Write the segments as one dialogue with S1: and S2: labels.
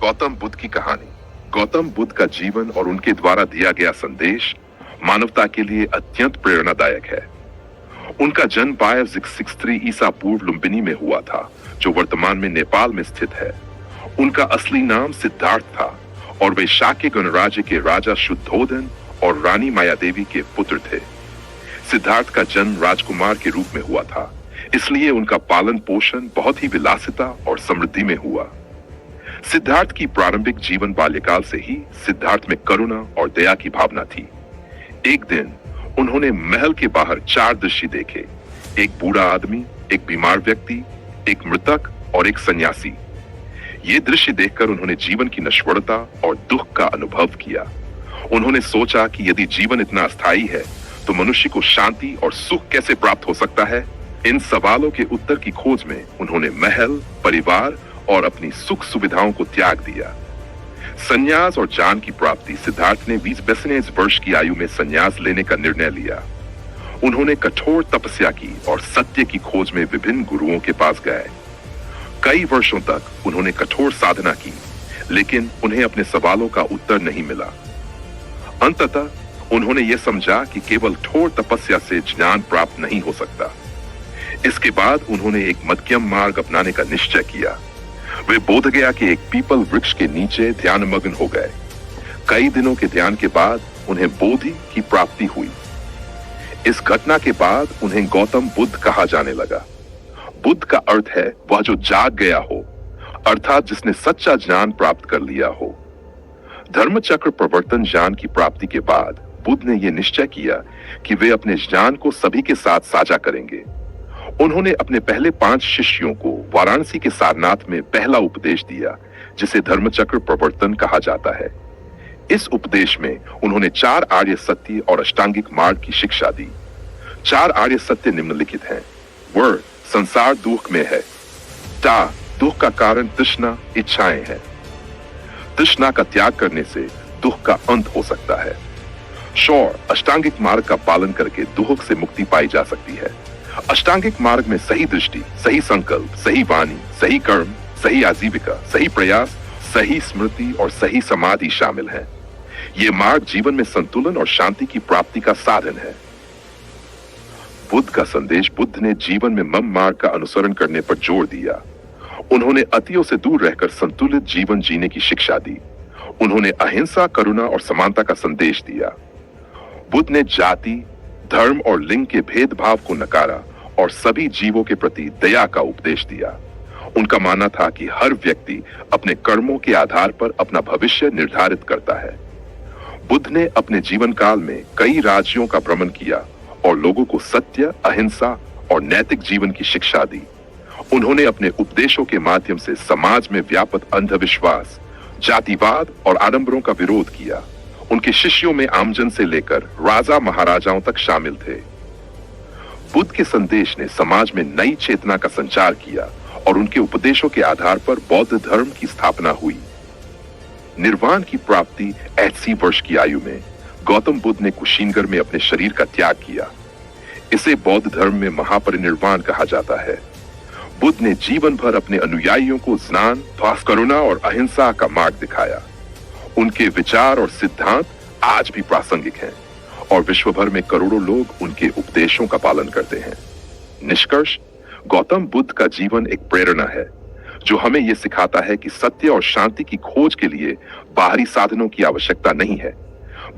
S1: गौतम बुद्ध की कहानी। गौतम बुद्ध का जीवन और उनके द्वारा दिया गया संदेश मानवता के लिए अत्यंत प्रेरणादायक है। उनका जन्म 563 ईसा पूर्व लुम्बिनी में हुआ था, जो वर्तमान में नेपाल में स्थित है। उनका असली नाम सिद्धार्थ था और वे शाक्य गणराज्य के राजा शुद्धोधन और रानी मायादेवी के पुत्र थे। सिद्धार्थ का जन्म राजकुमार के रूप में हुआ था, इसलिए उनका पालन पोषण बहुत ही विलासिता और समृद्धि में हुआ। सिद्धार्थ की प्रारंभिक जीवन बाल्यकाल से ही सिद्धार्थ में करुणा और दया की भावना थी। एक दिन उन्होंने महल के बाहर 4 दृश्य देखे, एक बूढ़ा आदमी, एक बीमार व्यक्ति, एक मृतक और एक सन्यासी। ये दृश्य देखकर उन्होंने जीवन की नश्वरता और दुख का अनुभव किया। उन्होंने सोचा कि यदि जीवन इतना अस्थायी है तो मनुष्य को शांति और सुख कैसे प्राप्त हो सकता है। इन सवालों के उत्तर की खोज में उन्होंने महल, परिवार और अपनी सुख सुविधाओं को त्याग दिया। संन्यास और ज्ञान की प्राप्ति। सिद्धार्थ ने 20 वर्ष की आयु में संन्यास लेने का निर्णय लिया। उन्होंने कठोर तपस्या की और सत्य की खोज में विभिन्न गुरुओं के पास गए। कई वर्षों तक उन्होंने कठोर साधना की, लेकिन उन्हें अपने सवालों का उत्तर नहीं मिला। अंततः उन्होंने यह समझा कि केवल कठोर तपस्या से ज्ञान प्राप्त नहीं हो सकता। इसके बाद उन्होंने एक मध्यम मार्ग अपनाने का निश्चय किया। वे बोधगया के एक पीपल वृक्ष के नीचे ध्यानमग्न हो गए। कई दिनों के ध्यान के बाद उन्हें बोधि की प्राप्ति हुई। इस घटना के बाद उन्हें गौतम बुद्ध कहा जाने लगा। बुद्ध का अर्थ है वह जो जाग गया हो, अर्थात जिसने सच्चा ज्ञान प्राप्त कर लिया हो। धर्मचक्र प्रवर्तन ज्ञान की प्राप्ति के बाद बुद्ध ने यह निश्चय किया कि वे अपने ज्ञान को सभी के साथ साझा करेंगे। उन्होंने अपने पहले 5 शिष्यों को वाराणसी के सारनाथ में पहला उपदेश दिया, जिसे धर्मचक्र प्रवर्तन कहा जाता है। इस उपदेश में उन्होंने 4 आर्य सत्य और अष्टांगिक मार्ग की शिक्षा दी। 4 आर्य सत्य निम्नलिखित हैं। वर, संसार दुख में है। टा, दुख का कारण तृष्णा, इच्छाएं हैं। तृष्णा का त्याग करने से दुख का अंत हो सकता है। शौर, अष्टांगिक मार्ग का पालन करके दुख से मुक्ति पाई जा सकती है। अष्टांगिक मार्ग में सही दृष्टि, सही संकल्प, सही वाणी, सही कर्म, सही आजीविका, सही प्रयास, सही स्मृति और सही समाधि शामिल है। ये मार्ग जीवन में संतुलन और शांति की प्राप्ति का साधन है। बुद्ध का संदेश। बुद्ध ने जीवन में मम मार्ग का अनुसरण करने पर जोर दिया। उन्होंने अतियों से दूर रहकर संतुलित जीवन जीने की शिक्षा दी। उन्होंने अहिंसा, करुणा और समानता का संदेश दिया। बुद्ध ने जाति, धर्म और लिंग के भेदभाव को नकारा और सभी जीवों के प्रति दया का उपदेश दिया। उनका मानना था कि हर व्यक्ति अपने कर्मों के आधार पर अपना भविष्य निर्धारित करता है। बुद्ध ने अपने जीवन काल में कई राज्यों का भ्रमण किया और लोगों को सत्य, अहिंसा और नैतिक जीवन की शिक्षा दी। उन्होंने अपने उपदेशों के माध्यम से समाज में व्याप्त अंधविश्वास, जातिवाद और आडंबरों का विरोध किया। उनके शिष्यों में आमजन से लेकर राजा महाराजाओं तक शामिल थे। बुद्ध के संदेश ने समाज में नई चेतना का संचार किया और उनके उपदेशों के आधार पर बौद्ध धर्म की स्थापना हुई। निर्वाण की प्राप्ति 80 वर्ष की आयु में गौतम बुद्ध ने कुशीनगर में अपने शरीर का त्याग किया। इसे बौद्ध धर्म में महापरिनिर्वाण कहा जाता है। बुद्ध ने जीवन भर अपने अनुयायियों को ज्ञान, करुणा और अहिंसा का मार्ग दिखाया। उनके विचार और सिद्धांत आज भी प्रासंगिक हैं और विश्व भर में करोड़ों लोग उनके उपदेशों का पालन करते हैं। निष्कर्ष, गौतम बुद्ध का जीवन एक प्रेरणा है जो हमें यह सिखाता है कि सत्य और शांति की खोज के लिए बाहरी साधनों की आवश्यकता नहीं है,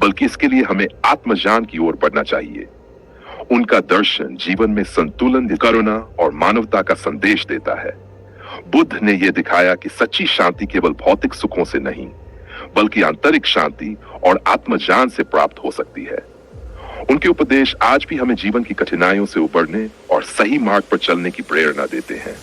S1: बल्कि इसके लिए हमें आत्मज्ञान की ओर बढ़ना चाहिए। उनका दर्शन जीवन में संतुलन, करुणा और मानवता का संदेश देता है। बुद्ध ने यह दिखाया कि सच्ची शांति केवल भौतिक सुखों से नहीं, बल्कि आंतरिक शांति और आत्मज्ञान से प्राप्त हो सकती है। उनके उपदेश आज भी हमें जीवन की कठिनाइयों से उबरने और सही मार्ग पर चलने की प्रेरणा देते हैं।